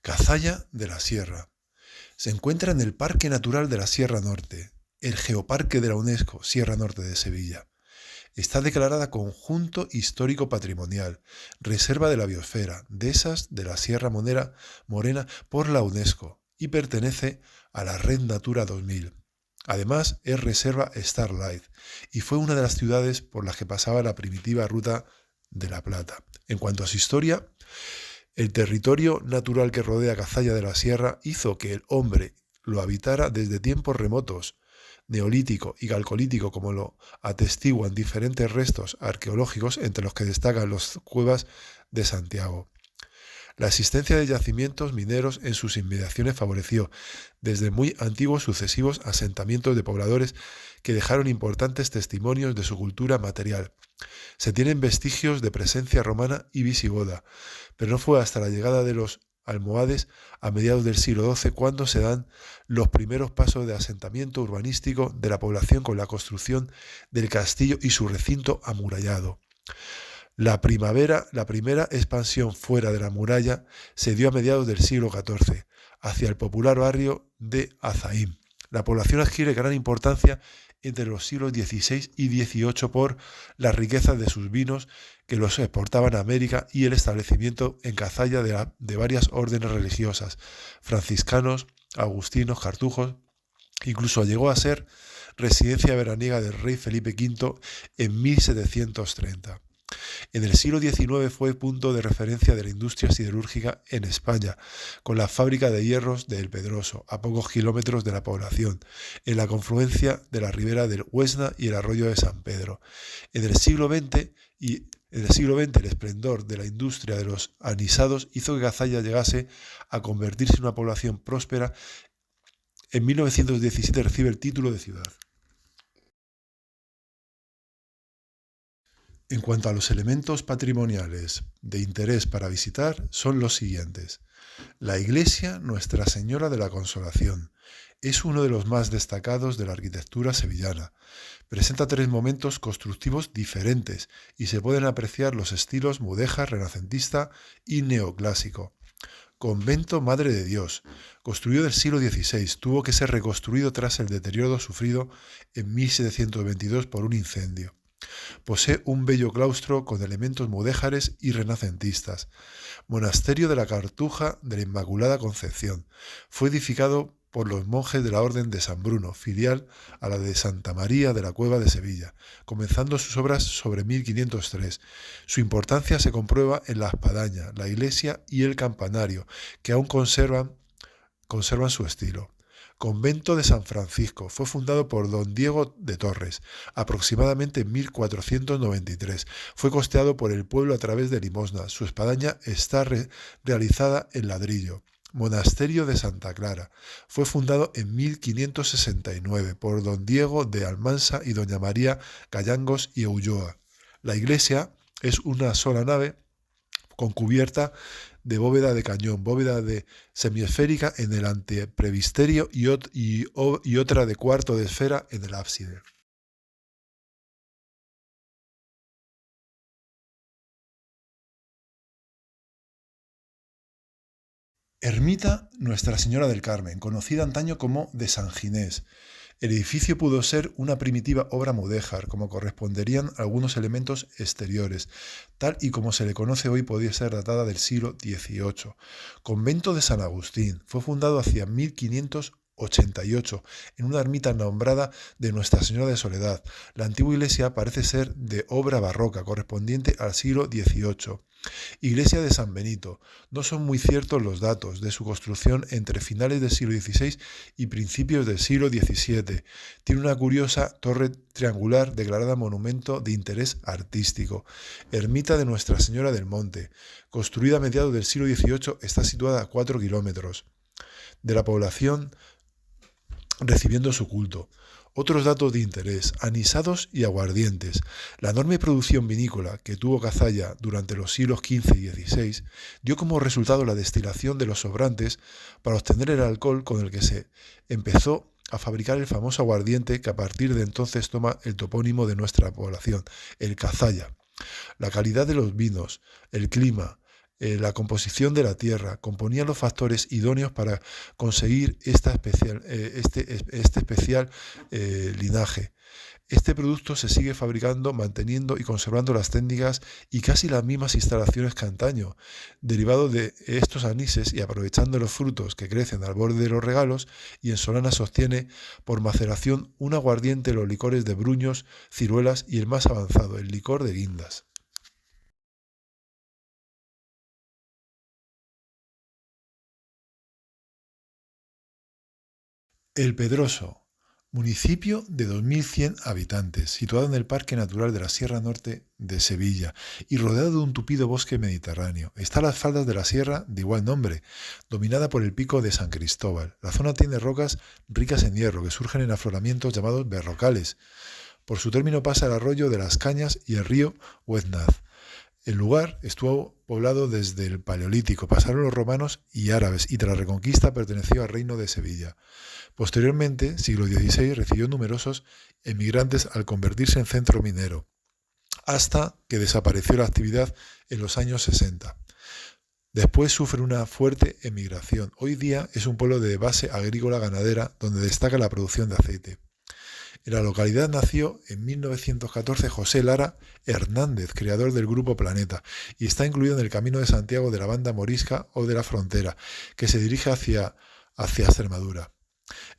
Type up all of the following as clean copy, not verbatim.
Cazalla de la Sierra. Se encuentra en el Parque Natural de la Sierra Norte, el Geoparque de la UNESCO, Sierra Norte de Sevilla. Está declarada Conjunto Histórico Patrimonial, Reserva de la Biosfera, Dehesas de la Sierra Morena por la UNESCO y pertenece a la Red Natura 2000. Además, es Reserva Starlight y fue una de las ciudades por las que pasaba la primitiva Ruta de la Plata. En cuanto a su historia, el territorio natural que rodea Cazalla de la Sierra hizo que el hombre lo habitara desde tiempos remotos, neolítico y calcolítico, como lo atestiguan diferentes restos arqueológicos, entre los que destacan las cuevas de Santiago. La existencia de yacimientos mineros en sus inmediaciones favoreció desde muy antiguos sucesivos asentamientos de pobladores que dejaron importantes testimonios de su cultura material. Se tienen vestigios de presencia romana y visigoda, pero no fue hasta la llegada de los almohades a mediados del siglo XII cuando se dan los primeros pasos de asentamiento urbanístico de la población con la construcción del castillo y su recinto amurallado. La primera expansión fuera de la muralla se dio a mediados del siglo XIV, hacia el popular barrio de Azaim. La población adquiere gran importancia entre los siglos XVI y XVIII por las riquezas de sus vinos que los exportaban a América y el establecimiento en Cazalla de varias órdenes religiosas, franciscanos, agustinos, cartujos. Incluso llegó a ser residencia veraniega del rey Felipe V en 1730. En el siglo XIX fue punto de referencia de la industria siderúrgica en España, con la fábrica de hierros de El Pedroso, a pocos kilómetros de la población, en la confluencia de la ribera del Huesna y el arroyo de San Pedro. En el siglo XX el esplendor de la industria de los anisados hizo que Cazalla llegase a convertirse en una población próspera. En 1917 recibe el título de ciudad. En cuanto a los elementos patrimoniales de interés para visitar, son los siguientes. La iglesia Nuestra Señora de la Consolación es uno de los más destacados de la arquitectura sevillana. Presenta 3 momentos constructivos diferentes y se pueden apreciar los estilos mudéjar, renacentista y neoclásico. Convento Madre de Dios, construido del siglo XVI, tuvo que ser reconstruido tras el deterioro sufrido en 1722 por un incendio. Posee un bello claustro con elementos mudéjares y renacentistas. Monasterio de la Cartuja de la Inmaculada Concepción. Fue edificado por los monjes de la Orden de San Bruno, filial a la de Santa María de la Cueva de Sevilla, comenzando sus obras sobre 1503. Su importancia se comprueba en la espadaña, la iglesia y el campanario, que aún conservan su estilo. Convento de San Francisco. Fue fundado por don Diego de Torres, aproximadamente en 1493. Fue costeado por el pueblo a través de limosna. Su espadaña está realizada en ladrillo. Monasterio de Santa Clara. Fue fundado en 1569 por don Diego de Almansa y doña María Gallangos y Ulloa. La iglesia es una sola nave con cubierta de bóveda de cañón, bóveda de semiesférica en el antepresbiterio y otra de cuarto de esfera en el ábside. Ermita Nuestra Señora del Carmen, conocida antaño como de San Ginés. El edificio pudo ser una primitiva obra mudéjar, como corresponderían algunos elementos exteriores, tal y como se le conoce hoy podía ser datada del siglo XVIII. Convento de San Agustín. Fue fundado hacia 1588 en una ermita nombrada de Nuestra Señora de Soledad. La antigua iglesia parece ser de obra barroca, correspondiente al siglo XVIII. Iglesia de San Benito. No son muy ciertos los datos de su construcción entre finales del siglo XVI y principios del siglo XVII. Tiene una curiosa torre triangular declarada monumento de interés artístico. Ermita de Nuestra Señora del Monte. Construida a mediados del siglo XVIII, está situada a 4 kilómetros de la población, recibiendo su culto. Otros datos de interés: anisados y aguardientes. La enorme producción vinícola que tuvo Cazalla durante los siglos XV y XVI dio como resultado la destilación de los sobrantes para obtener el alcohol con el que se empezó a fabricar el famoso aguardiente que a partir de entonces toma el topónimo de nuestra población, el Cazalla. La calidad de los vinos, el clima, la composición de la tierra, componía los factores idóneos para conseguir este especial linaje. Este producto se sigue fabricando, manteniendo y conservando las técnicas y casi las mismas instalaciones que antaño. Derivado de estos anises y aprovechando los frutos que crecen al borde de los regalos, y en Solana se obtiene por maceración un aguardiente, los licores de bruños, ciruelas y el más avanzado, el licor de guindas. El Pedroso, municipio de 2.100 habitantes, situado en el Parque Natural de la Sierra Norte de Sevilla y rodeado de un tupido bosque mediterráneo. Está a las faldas de la sierra de igual nombre, dominada por el pico de San Cristóbal. La zona tiene rocas ricas en hierro que surgen en afloramientos llamados berrocales. Por su término pasa el arroyo de las Cañas y el río Hueznaz. El lugar estuvo poblado desde el Paleolítico, pasaron los romanos y árabes y tras la Reconquista perteneció al Reino de Sevilla. Posteriormente, siglo XVI, recibió numerosos emigrantes al convertirse en centro minero, hasta que desapareció la actividad en los años 60. Después sufre una fuerte emigración. Hoy día es un pueblo de base agrícola-ganadera donde destaca la producción de aceite. En la localidad nació en 1914 José Lara Hernández, creador del Grupo Planeta, y está incluido en el Camino de Santiago de la Banda Morisca o de la Frontera, que se dirige hacia Extremadura.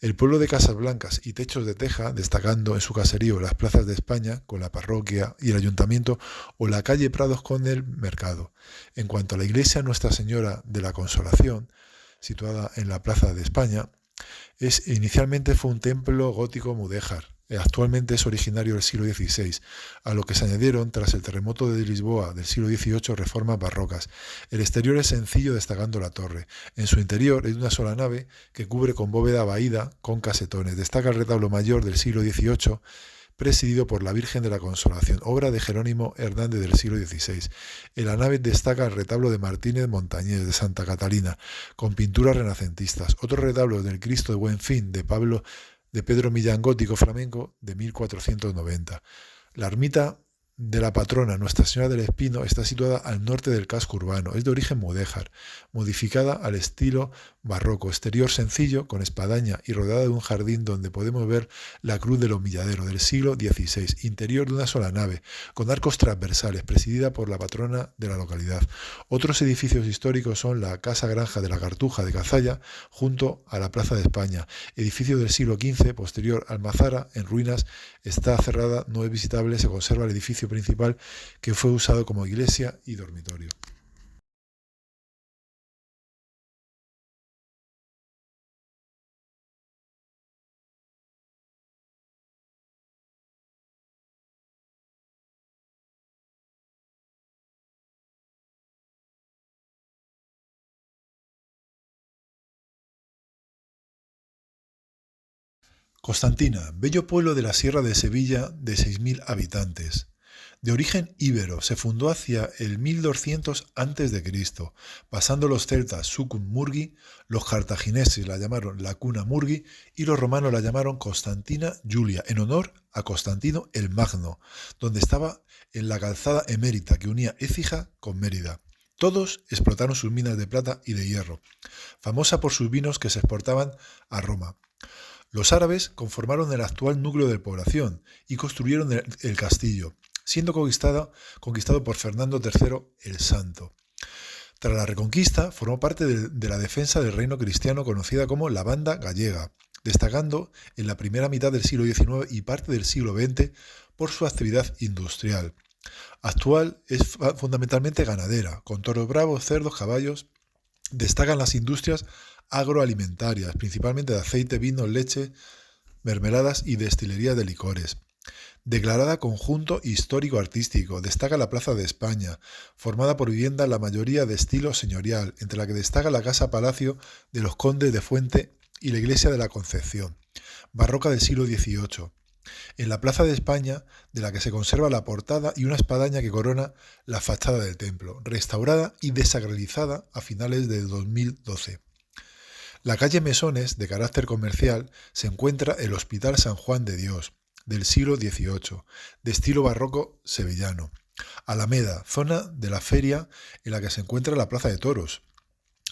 El pueblo de Casas Blancas y Techos de Teja, destacando en su caserío las plazas de España, con la parroquia y el ayuntamiento, o la calle Prados con el mercado. En cuanto a la iglesia Nuestra Señora de la Consolación, situada en la Plaza de España, inicialmente fue un templo gótico mudéjar. Actualmente es originario del siglo XVI, a lo que se añadieron, tras el terremoto de Lisboa del siglo XVIII, reformas barrocas. El exterior es sencillo, destacando la torre. En su interior es de una sola nave que cubre con bóveda vaída con casetones. Destaca el retablo mayor del siglo XVIII, presidido por la Virgen de la Consolación, obra de Jerónimo Hernández del siglo XVI. En la nave destaca el retablo de Martínez Montañés de Santa Catalina, con pinturas renacentistas. Otro retablo del Cristo de Buen Fin de Pedro Millán, gótico flamenco, de 1490. La ermita de la patrona Nuestra Señora del Espino está situada al norte del casco urbano. Es de origen mudéjar, modificada al estilo barroco, exterior sencillo, con espadaña y rodeada de un jardín donde podemos ver la cruz del humilladero del siglo XVI, interior de una sola nave, con arcos transversales, presidida por la patrona de la localidad. Otros edificios históricos son la Casa Granja de la Cartuja de Cazalla, junto a la Plaza de España, edificio del siglo XV, posterior al Almazara, en ruinas, está cerrada, no es visitable, se conserva el edificio principal que fue usado como iglesia y dormitorio. Constantina, bello pueblo de la Sierra de Sevilla de 6.000 habitantes. De origen íbero, se fundó hacia el 1200 a.C., pasando los celtas Sucum Murgi, los cartagineses la llamaron Lacuna Murgi y los romanos la llamaron Constantina Julia, en honor a Constantino el Magno, donde estaba en la calzada emérita que unía Écija con Mérida. Todos explotaron sus minas de plata y de hierro, famosa por sus vinos que se exportaban a Roma. Los árabes conformaron el actual núcleo de población y construyeron el castillo, siendo conquistado por Fernando III el Santo. Tras la Reconquista, formó parte de la defensa del reino cristiano conocida como la Banda Gallega, destacando en la primera mitad del siglo XIX y parte del siglo XX por su actividad industrial. Actual es fundamentalmente ganadera, con toros bravos, cerdos, caballos. Destacan las industrias agroalimentarias, principalmente de aceite, vino, leche, mermeladas y destilería de licores. Declarada conjunto histórico-artístico, destaca la Plaza de España, formada por viviendas la mayoría de estilo señorial, entre la que destaca la Casa-Palacio de los Condes de Fuente y la Iglesia de la Concepción, barroca del siglo XVIII. En la Plaza de España, de la que se conserva la portada y una espadaña que corona la fachada del templo, restaurada y desacralizada a finales de 2012. La calle Mesones, de carácter comercial, se encuentra el Hospital San Juan de Dios, del siglo XVIII, de estilo barroco sevillano. Alameda, zona de la feria en la que se encuentra la Plaza de Toros.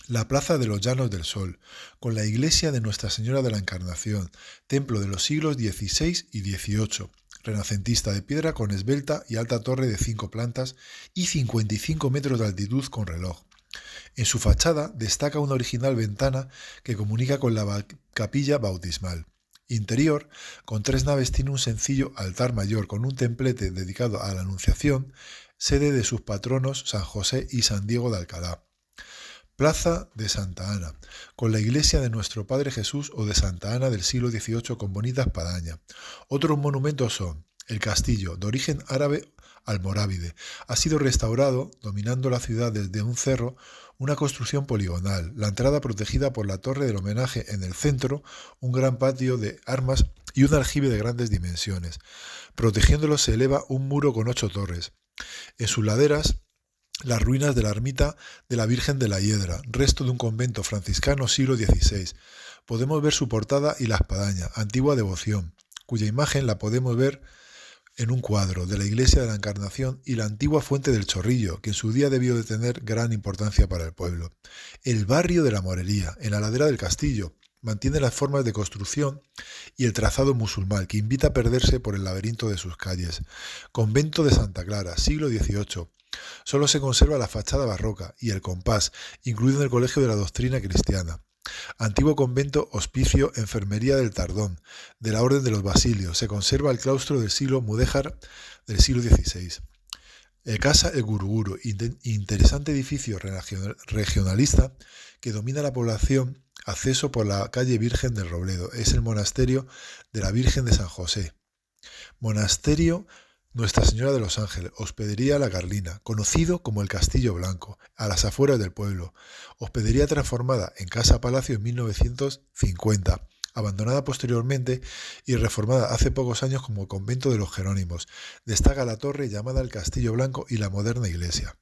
La Plaza de los Llanos del Sol, con la iglesia de Nuestra Señora de la Encarnación, templo de los siglos XVI y XVIII, renacentista de piedra con esbelta y alta torre de 5 plantas y 55 metros de altitud con reloj. En su fachada destaca una original ventana que comunica con la capilla bautismal. Interior, con 3 naves, tiene un sencillo altar mayor con un templete dedicado a la Anunciación, sede de sus patronos San José y San Diego de Alcalá. Plaza de Santa Ana, con la iglesia de Nuestro Padre Jesús o de Santa Ana del siglo XVIII con bonita espadaña. Otros monumentos son el castillo, de origen árabe almorávide. Ha sido restaurado, dominando la ciudad desde un cerro, una construcción poligonal, la entrada protegida por la torre del homenaje en el centro, un gran patio de armas y un aljibe de grandes dimensiones. Protegiéndolo se eleva un muro con 8 torres. En sus laderas, las ruinas de la ermita de la Virgen de la Hiedra, resto de un convento franciscano siglo XVI. Podemos ver su portada y la espadaña, antigua devoción, cuya imagen la podemos ver en un cuadro de la iglesia de la Encarnación, y la antigua fuente del Chorrillo, que en su día debió de tener gran importancia para el pueblo. El barrio de la Morería, en la ladera del castillo, mantiene las formas de construcción y el trazado musulmán, que invita a perderse por el laberinto de sus calles. Convento de Santa Clara, siglo XVIII. Solo se conserva la fachada barroca y el compás, incluido en el Colegio de la Doctrina Cristiana. Antiguo convento, hospicio, enfermería del Tardón, de la Orden de los Basilios. Se conserva el claustro del siglo mudéjar del siglo XVI. Casa El Guruguru, interesante edificio regionalista que domina la población, acceso por la calle Virgen del Robledo. Es el monasterio de la Virgen de San José. Monasterio Nuestra Señora de los Ángeles, Hospedería La Carlina, conocido como el Castillo Blanco, a las afueras del pueblo. Hospedería transformada en Casa Palacio en 1950, abandonada posteriormente y reformada hace pocos años como convento de los Jerónimos. Destaca la torre llamada el Castillo Blanco y la moderna iglesia.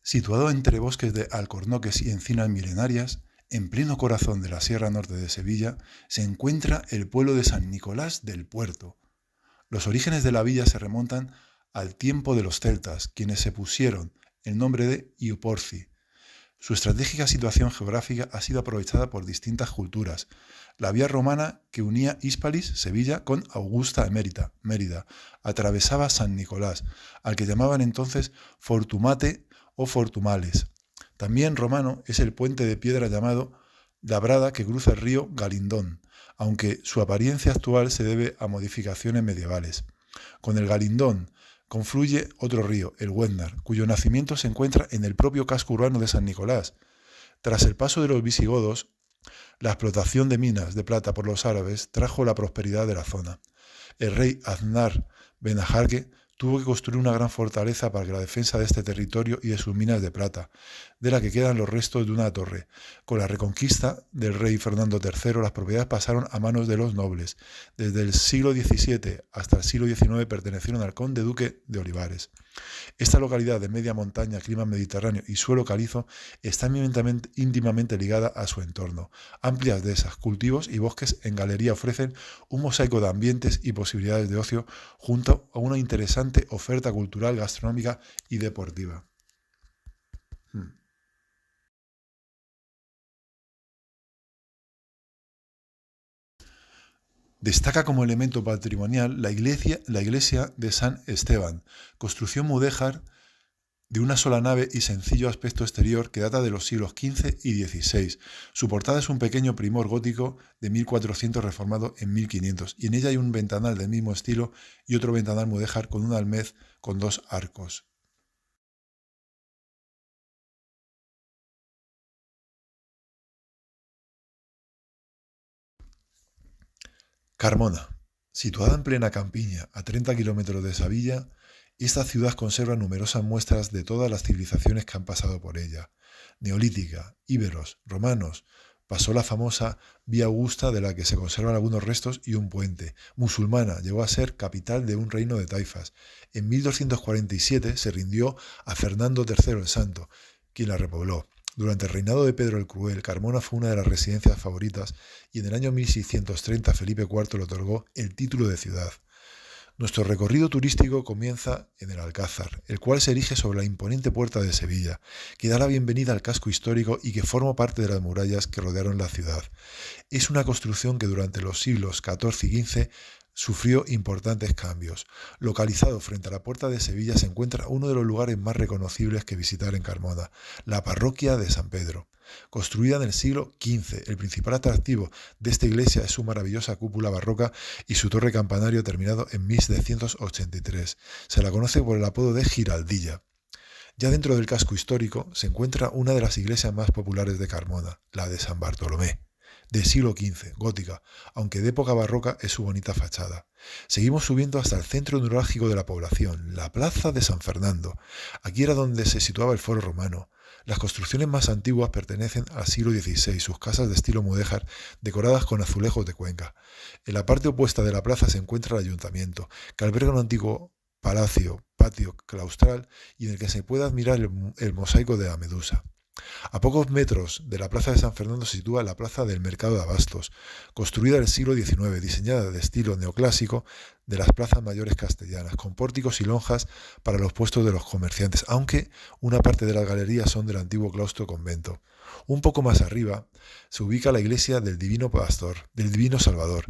Situado entre bosques de alcornoques y encinas milenarias, en pleno corazón de la Sierra Norte de Sevilla, se encuentra el pueblo de San Nicolás del Puerto. Los orígenes de la villa se remontan al tiempo de los celtas, quienes se pusieron el nombre de Iuporci. Su estratégica situación geográfica ha sido aprovechada por distintas culturas. La vía romana que unía Hispalis, Sevilla, con Augusta Emérita, Mérida, atravesaba San Nicolás, al que llamaban entonces Fortumate o Fortumales. También romano es el puente de piedra llamado Labrada que cruza el río Galindón, aunque su apariencia actual se debe a modificaciones medievales. Con el Galindón confluye otro río, el Huetnar, cuyo nacimiento se encuentra en el propio casco urbano de San Nicolás. Tras el paso de los visigodos, la explotación de minas de plata por los árabes trajo la prosperidad de la zona. El rey Aznar Ben Ajarque tuvo que construir una gran fortaleza para la defensa de este territorio y de sus minas de plata, de la que quedan los restos de una torre. Con la reconquista del rey Fernando III, las propiedades pasaron a manos de los nobles. Desde el siglo XVII hasta el siglo XIX pertenecieron al conde duque de Olivares. Esta localidad de media montaña, clima mediterráneo y suelo calizo está íntimamente ligada a su entorno. Amplias dehesas, cultivos y bosques en galería ofrecen un mosaico de ambientes y posibilidades de ocio junto a una interesante oferta cultural, gastronómica y deportiva. Destaca como elemento patrimonial la iglesia de San Esteban, construcción mudéjar de una sola nave y sencillo aspecto exterior que data de los siglos XV y XVI. Su portada es un pequeño primor gótico de 1400 reformado en 1500 y en ella hay un ventanal del mismo estilo y otro ventanal mudéjar con un almez con 2 arcos. Carmona. Situada en plena campiña, a 30 kilómetros de Sevilla, esta ciudad conserva numerosas muestras de todas las civilizaciones que han pasado por ella. Neolítica, íberos, romanos. Pasó la famosa Vía Augusta, de la que se conservan algunos restos y un puente. Musulmana, llegó a ser capital de un reino de taifas. En 1247 se rindió a Fernando III el Santo, quien la repobló. Durante el reinado de Pedro el Cruel, Carmona fue una de las residencias favoritas y en el año 1630 Felipe IV le otorgó el título de ciudad. Nuestro recorrido turístico comienza en el Alcázar, el cual se erige sobre la imponente puerta de Sevilla, que da la bienvenida al casco histórico y que forma parte de las murallas que rodearon la ciudad. Es una construcción que durante los siglos XIV y XV sufrió importantes cambios. Localizado frente a la puerta de Sevilla se encuentra uno de los lugares más reconocibles que visitar en Carmona, la parroquia de San Pedro. Construida en el siglo XV, el principal atractivo de esta iglesia es su maravillosa cúpula barroca y su torre campanario terminado en 1783. Se la conoce por el apodo de Giraldilla. Ya dentro del casco histórico se encuentra una de las iglesias más populares de Carmona, la de San Bartolomé, del siglo XV, gótica, aunque de época barroca es su bonita fachada. Seguimos subiendo hasta el centro neurálgico de la población, la plaza de San Fernando. Aquí era donde se situaba el foro romano. Las construcciones más antiguas pertenecen al siglo XVI, sus casas de estilo mudéjar, decoradas con azulejos de Cuenca. En la parte opuesta de la plaza se encuentra el ayuntamiento, que alberga un antiguo patio claustral y en el que se puede admirar el mosaico de la Medusa. A pocos metros de la plaza de San Fernando se sitúa la plaza del Mercado de Abastos, construida en el siglo XIX, diseñada de estilo neoclásico de las plazas mayores castellanas, con pórticos y lonjas para los puestos de los comerciantes, aunque una parte de las galerías son del antiguo claustro convento. Un poco más arriba se ubica la iglesia del Divino Salvador.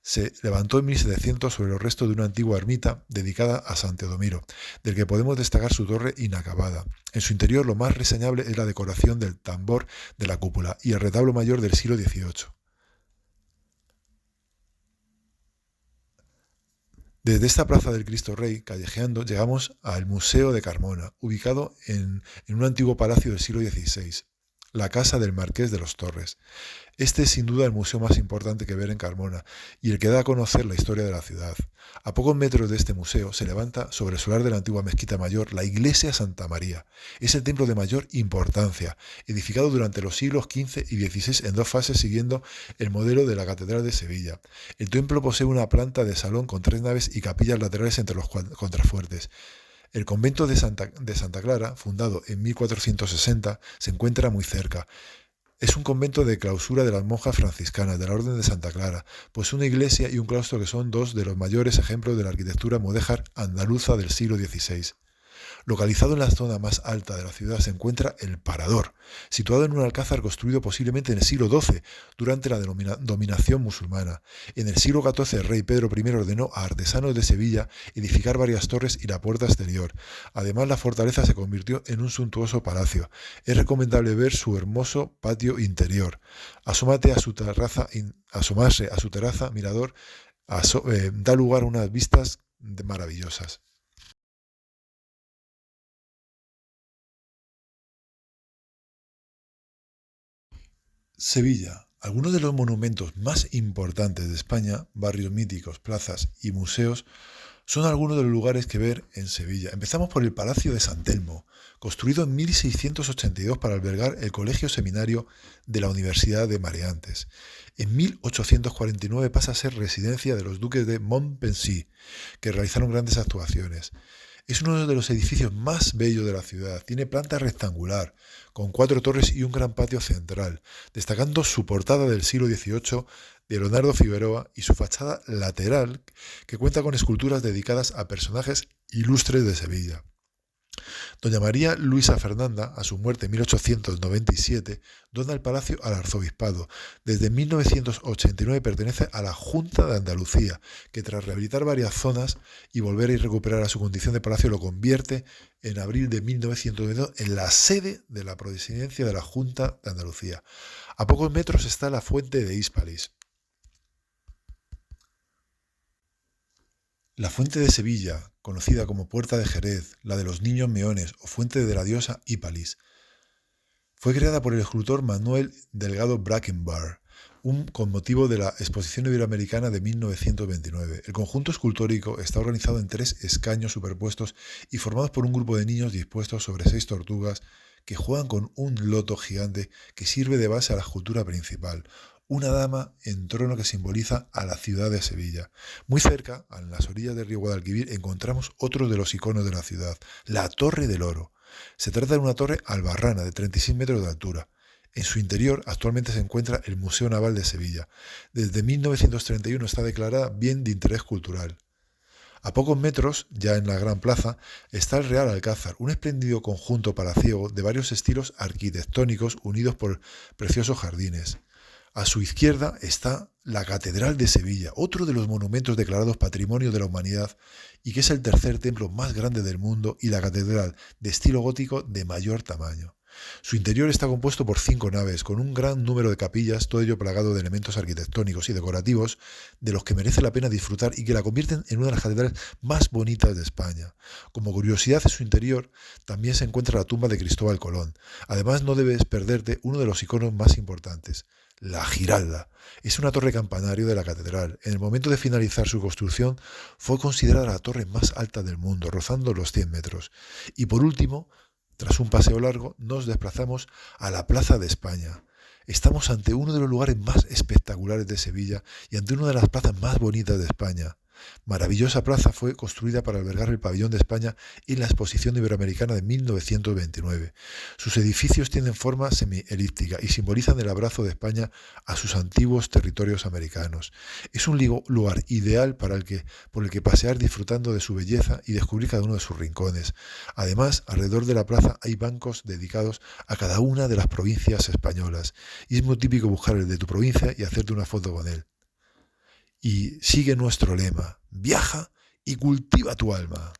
Se levantó en 1700 sobre los restos de una antigua ermita dedicada a San Teodomiro, del que podemos destacar su torre inacabada. En su interior lo más reseñable es la decoración del tambor de la cúpula y el retablo mayor del siglo XVIII. Desde esta plaza del Cristo Rey, callejeando, llegamos al Museo de Carmona, ubicado en un antiguo palacio del siglo XVI, la casa del Marqués de los Torres. Este es sin duda el museo más importante que ver en Carmona y el que da a conocer la historia de la ciudad. A pocos metros de este museo se levanta sobre el solar de la antigua mezquita mayor la iglesia Santa María. Es el templo de mayor importancia, edificado durante los siglos XV y XVI en dos fases siguiendo el modelo de la Catedral de Sevilla. El templo posee una planta de salón con 3 naves y capillas laterales entre los contrafuertes. El convento de Santa Clara, fundado en 1460, se encuentra muy cerca. Es un convento de clausura de las monjas franciscanas de la Orden de Santa Clara, pues una iglesia y un claustro que son dos de los mayores ejemplos de la arquitectura mudéjar andaluza del siglo XVI. Localizado en la zona más alta de la ciudad se encuentra el Parador, situado en un alcázar construido posiblemente en el siglo XII, durante la dominación musulmana. En el siglo XIV el rey Pedro I ordenó a artesanos de Sevilla edificar varias torres y la puerta exterior. Además, la fortaleza se convirtió en un suntuoso palacio. Es recomendable ver su hermoso patio interior. Asomarse a su terraza mirador da lugar a unas vistas maravillosas. Sevilla. Algunos de los monumentos más importantes de España, barrios míticos, plazas y museos, son algunos de los lugares que ver en Sevilla. Empezamos por el Palacio de San Telmo, construido en 1682 para albergar el Colegio Seminario de la Universidad de Mareantes. En 1849 pasa a ser residencia de los duques de Montpensier, que realizaron grandes actuaciones. Es uno de los edificios más bellos de la ciudad. Tiene planta rectangular, con 4 torres y un gran patio central, destacando su portada del siglo XVIII de Leonardo Figueroa y su fachada lateral, que cuenta con esculturas dedicadas a personajes ilustres de Sevilla. Doña María Luisa Fernanda, a su muerte en 1897, dona el palacio al arzobispado. Desde 1989 pertenece a la Junta de Andalucía, que tras rehabilitar varias zonas y volver a recuperar a su condición de palacio, lo convierte en abril de 1992 en la sede de la presidencia de la Junta de Andalucía. A pocos metros está la Fuente de Hispalis. La Fuente de Sevilla, conocida como Puerta de Jerez, la de los Niños Meones o Fuente de la diosa Hípalis, fue creada por el escultor Manuel Delgado Brackenbar, con motivo de la Exposición Iberoamericana de 1929. El conjunto escultórico está organizado en 3 escaños superpuestos y formados por un grupo de niños dispuestos sobre 6 tortugas que juegan con un loto gigante que sirve de base a la escultura principal. Una dama en trono que simboliza a la ciudad de Sevilla. Muy cerca, en las orillas del río Guadalquivir, encontramos otro de los iconos de la ciudad, la Torre del Oro. Se trata de una torre albarrana de 36 metros de altura. En su interior actualmente se encuentra el Museo Naval de Sevilla. Desde 1931 está declarada Bien de Interés Cultural. A pocos metros, ya en la Gran Plaza, está el Real Alcázar, un espléndido conjunto palaciego de varios estilos arquitectónicos unidos por preciosos jardines. A su izquierda está la Catedral de Sevilla, otro de los monumentos declarados Patrimonio de la Humanidad y que es el tercer templo más grande del mundo y la catedral de estilo gótico de mayor tamaño. Su interior está compuesto por 5 naves, con un gran número de capillas, todo ello plagado de elementos arquitectónicos y decorativos de los que merece la pena disfrutar y que la convierten en una de las catedrales más bonitas de España. Como curiosidad, en su interior también se encuentra la tumba de Cristóbal Colón. Además, no debes perderte uno de los iconos más importantes, la Giralda. Es una torre campanario de la catedral. En el momento de finalizar su construcción fue considerada la torre más alta del mundo, rozando los 100 metros. Y por último, tras un paseo largo, nos desplazamos a la Plaza de España. Estamos ante uno de los lugares más espectaculares de Sevilla y ante una de las plazas más bonitas de España. Maravillosa plaza fue construida para albergar el pabellón de España en la Exposición Iberoamericana de 1929. Sus edificios tienen forma semielíptica y simbolizan el abrazo de España a sus antiguos territorios americanos. Es un lugar ideal por el que pasear disfrutando de su belleza y descubrir cada uno de sus rincones. Además, alrededor de la plaza hay bancos dedicados a cada una de las provincias españolas y es muy típico buscar el de tu provincia y hacerte una foto con él. Y sigue nuestro lema, viaja y cultiva tu alma.